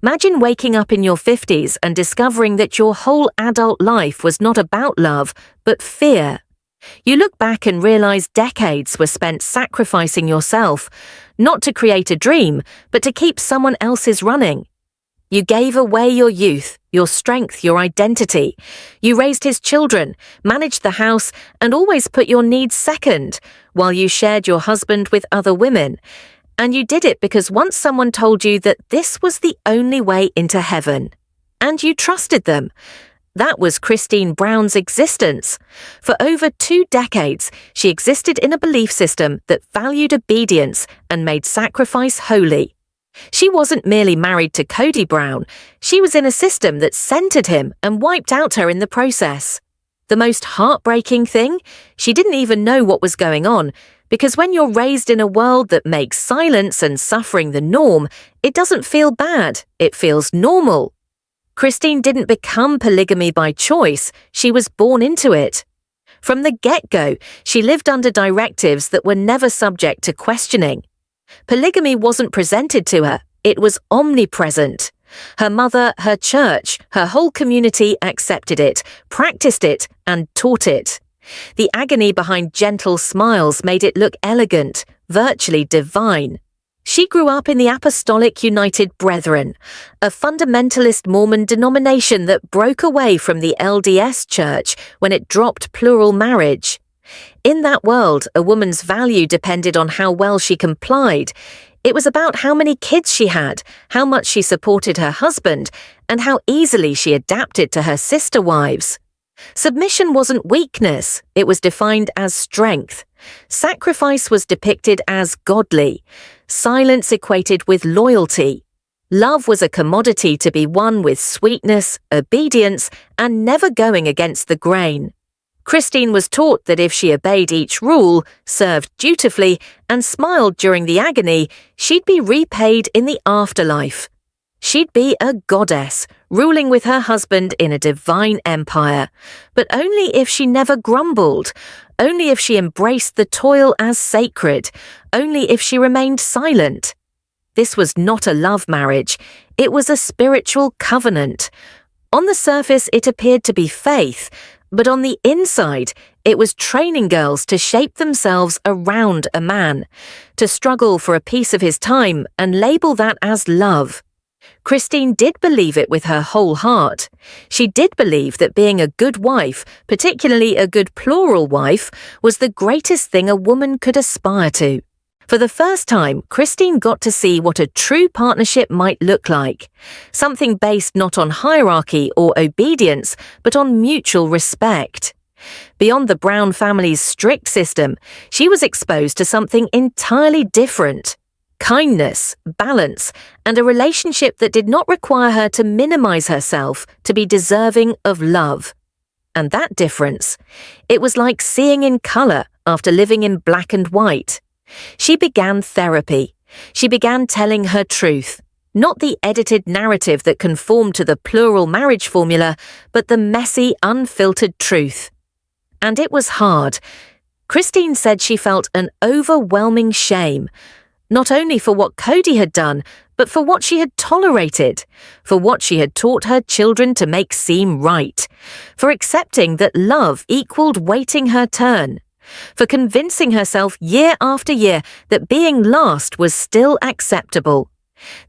Imagine waking up in your 50s and discovering that your whole adult life was not about love, but fear. You look back and realize decades were spent sacrificing yourself, not to create a dream, but to keep someone else's running. You gave away your youth, your strength, your identity. You raised his children, managed the house, and always put your needs second, while you shared your husband with other women. And you did it because once someone told you that this was the only way into heaven. And you trusted them. That was Kody Brown's existence. For over 2 decades, she existed in a belief system that valued obedience and made sacrifice holy. She wasn't merely married to Kody Brown, she was in a system that centered him and wiped out her in the process. The most heartbreaking thing? She didn't even know what was going on, because when you're raised in a world that makes silence and suffering the norm, it doesn't feel bad, it feels normal. Kody didn't become polygamy by choice, she was born into it. From the get-go, she lived under directives that were never subject to questioning. Polygamy wasn't presented to her, it was omnipresent. Her mother, her church, her whole community accepted it, practiced it, and taught it. The agony behind gentle smiles made it look elegant, virtually divine. She grew up in the Apostolic United Brethren, a fundamentalist Mormon denomination that broke away from the LDS Church when it dropped plural marriage. In that world, a woman's value depended on how well she complied. It was about how many kids she had, how much she supported her husband, and how easily she adapted to her sister wives. Submission wasn't weakness, it was defined as strength. Sacrifice was depicted as godly. Silence equated with loyalty. Love was a commodity to be won with sweetness, obedience, and never going against the grain. Kody was taught that if she obeyed each rule, served dutifully, and smiled during the agony, she'd be repaid in the afterlife. She'd be a goddess, ruling with her husband in a divine empire, but only if she never grumbled, only if she embraced the toil as sacred, only if she remained silent. This was not a love marriage, it was a spiritual covenant. On the surface, it appeared to be faith, but on the inside, it was training girls to shape themselves around a man, to struggle for a piece of his time and label that as love. Kody did believe it with her whole heart. She did believe that being a good wife, particularly a good plural wife, was the greatest thing a woman could aspire to. For the first time, Kody got to see what a true partnership might look like. Something based not on hierarchy or obedience, but on mutual respect. Beyond the Brown family's strict system, she was exposed to something entirely different. Kindness, balance, and a relationship that did not require her to minimize herself to be deserving of love. And that difference, it was like seeing in color after living in black and white. She began therapy. She began telling her truth, not the edited narrative that conformed to the plural marriage formula, but the messy, unfiltered truth. And it was hard. Kody said she felt an overwhelming shame, not only for what Kody had done, but for what she had tolerated, for what she had taught her children to make seem right, for accepting that love equaled waiting her turn, for convincing herself year after year that being last was still acceptable.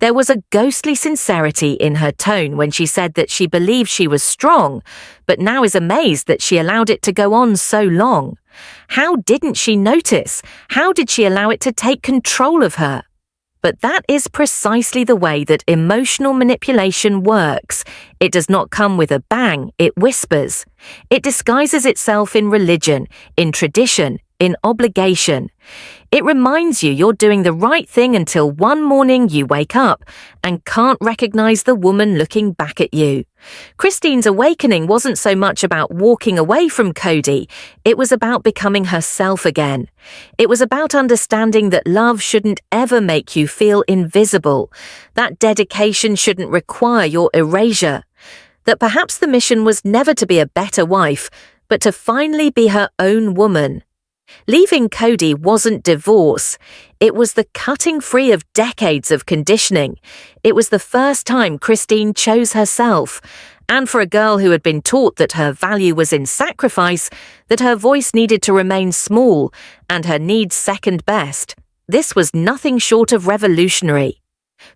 There was a ghostly sincerity in her tone when she said that she believed she was strong, but now is amazed that she allowed it to go on so long. How didn't she notice? How did she allow it to take control of her? But that is precisely the way that emotional manipulation works. It does not come with a bang, it whispers. It disguises itself in religion, in tradition, in obligation. It reminds you you're doing the right thing until one morning you wake up and can't recognize the woman looking back at you. Kody's awakening wasn't so much about walking away from Kody, it was about becoming herself again. It was about understanding that love shouldn't ever make you feel invisible, that dedication shouldn't require your erasure, that perhaps the mission was never to be a better wife, but to finally be her own woman. Leaving Kody wasn't divorce. It was the cutting free of decades of conditioning. It was the first time Christine chose herself. And for a girl who had been taught that her value was in sacrifice, that her voice needed to remain small, and her needs second best, this was nothing short of revolutionary.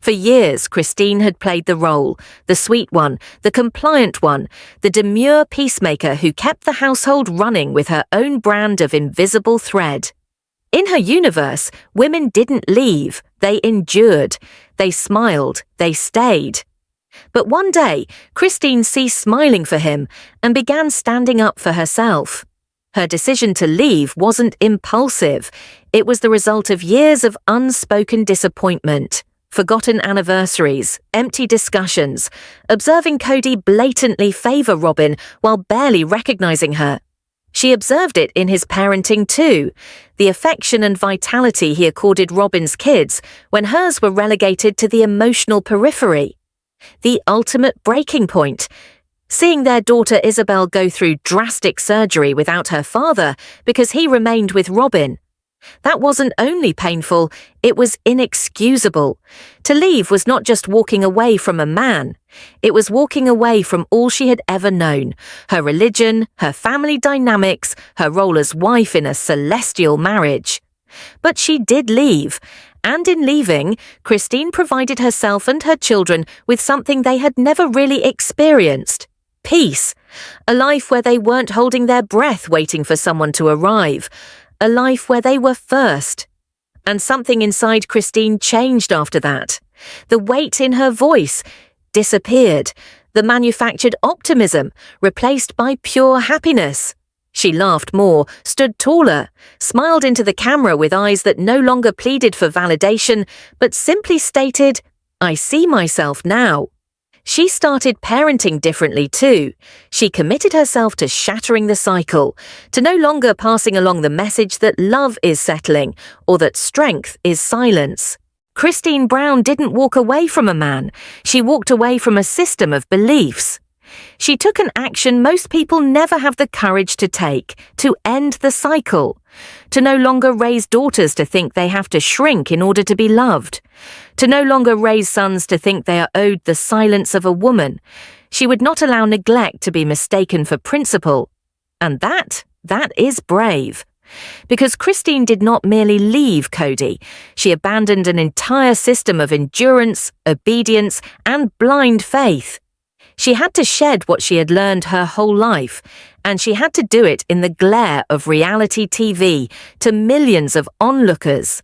For years, Christine had played the role, the sweet one, the compliant one, the demure peacemaker who kept the household running with her own brand of invisible thread. In her universe, women didn't leave, they endured, they smiled, they stayed. But one day, Christine ceased smiling for him and began standing up for herself. Her decision to leave wasn't impulsive, it was the result of years of unspoken disappointment. Forgotten anniversaries, empty discussions, observing Kody blatantly favor Robin while barely recognizing her. She observed it in his parenting too, the affection and vitality he accorded Robin's kids when hers were relegated to the emotional periphery. The ultimate breaking point, seeing their daughter Isabel go through drastic surgery without her father because he remained with Robin. That wasn't only painful, it was inexcusable. To leave was not just walking away from a man. It was walking away from all she had ever known, her religion, her family dynamics, her role as wife in a celestial marriage. But she did leave, and in leaving, Christine provided herself and her children with something they had never really experienced: peace. A life where they weren't holding their breath waiting for someone to arrive. A life where they were first. And something inside Christine changed after that. The weight in her voice disappeared, the manufactured optimism replaced by pure happiness. She laughed more, stood taller, smiled into the camera with eyes that no longer pleaded for validation, but simply stated, "I see myself now." She started parenting differently too. She committed herself to shattering the cycle, to no longer passing along the message that love is settling or that strength is silence. Kody Brown didn't walk away from a man. She walked away from a system of beliefs. She took an action most people never have the courage to take, to end the cycle, to no longer raise daughters to think they have to shrink in order to be loved, to no longer raise sons to think they are owed the silence of a woman. She would not allow neglect to be mistaken for principle. And that is brave. Because Christine did not merely leave Kody, she abandoned an entire system of endurance, obedience, and blind faith. She had to shed what she had learned her whole life, and she had to do it in the glare of reality TV to millions of onlookers.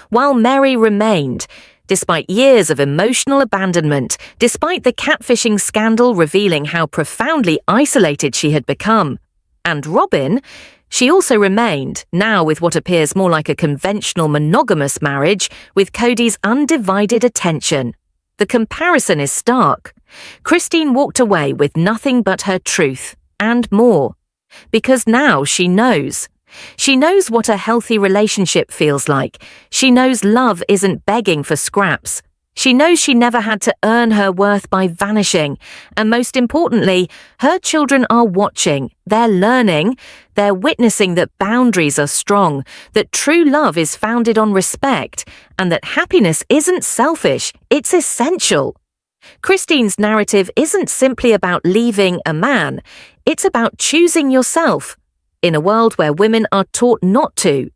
While Mary remained, despite years of emotional abandonment, despite the catfishing scandal revealing how profoundly isolated she had become. And Robin, she also remained, now with what appears more like a conventional monogamous marriage, with Kody's undivided attention. The comparison is stark. Christine walked away with nothing but her truth, and more. Because now she knows. She knows what a healthy relationship feels like. She knows love isn't begging for scraps. She knows she never had to earn her worth by vanishing. And most importantly, her children are watching, they're learning, they're witnessing that boundaries are strong, that true love is founded on respect, and that happiness isn't selfish, it's essential. Christine's narrative isn't simply about leaving a man, it's about choosing yourself. In a world where women are taught not to.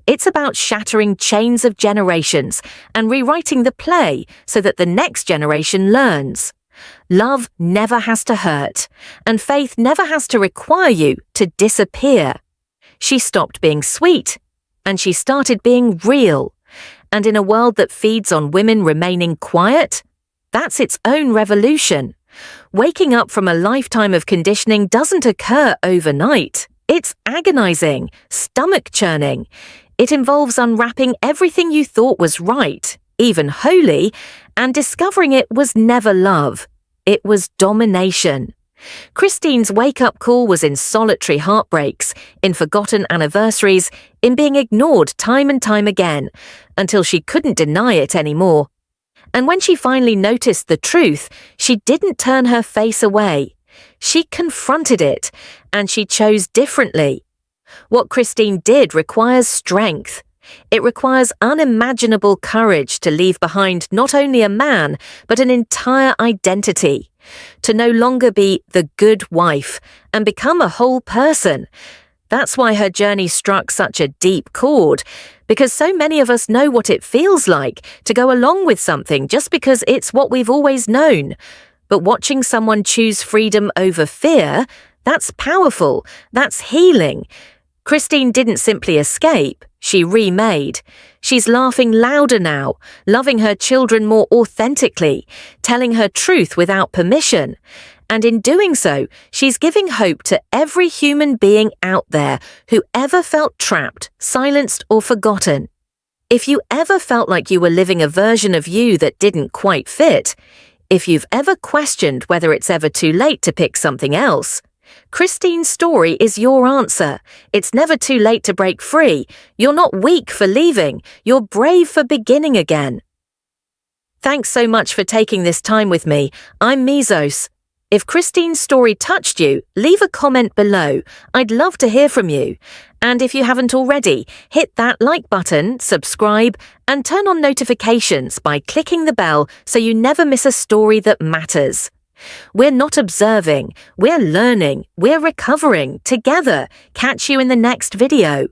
It's about shattering chains of generations and rewriting the play so that the next generation learns. Love never has to hurt, and faith never has to require you to disappear. She stopped being sweet, and she started being real. And in a world that feeds on women remaining quiet, that's its own revolution. Waking up from a lifetime of conditioning doesn't occur overnight. It's agonizing, stomach-churning. It involves unwrapping everything you thought was right, even holy, and discovering it was never love. It was domination. Christine's wake-up call was in solitary heartbreaks, in forgotten anniversaries, in being ignored time and time again, until she couldn't deny it anymore. And when she finally noticed the truth, she didn't turn her face away. She confronted it, and she chose differently. What Christine did requires strength. It requires unimaginable courage to leave behind not only a man, but an entire identity. To no longer be the good wife and become a whole person. That's why her journey struck such a deep chord, because so many of us know what it feels like to go along with something just because it's what we've always known. But watching someone choose freedom over fear, that's powerful, that's healing. Christine didn't simply escape, she remade. She's laughing louder now, loving her children more authentically, telling her truth without permission. And in doing so, she's giving hope to every human being out there who ever felt trapped, silenced, or forgotten. If you ever felt like you were living a version of you that didn't quite fit, if you've ever questioned whether it's ever too late to pick something else, Christine's story is your answer. It's never too late to break free. You're not weak for leaving. You're brave for beginning again. Thanks so much for taking this time with me. I'm Mesos. If Christine's story touched you, leave a comment below. I'd love to hear from you. And if you haven't already, hit that like button, subscribe, and turn on notifications by clicking the bell so you never miss a story that matters. We're not observing, we're learning, we're recovering together. Catch you in the next video.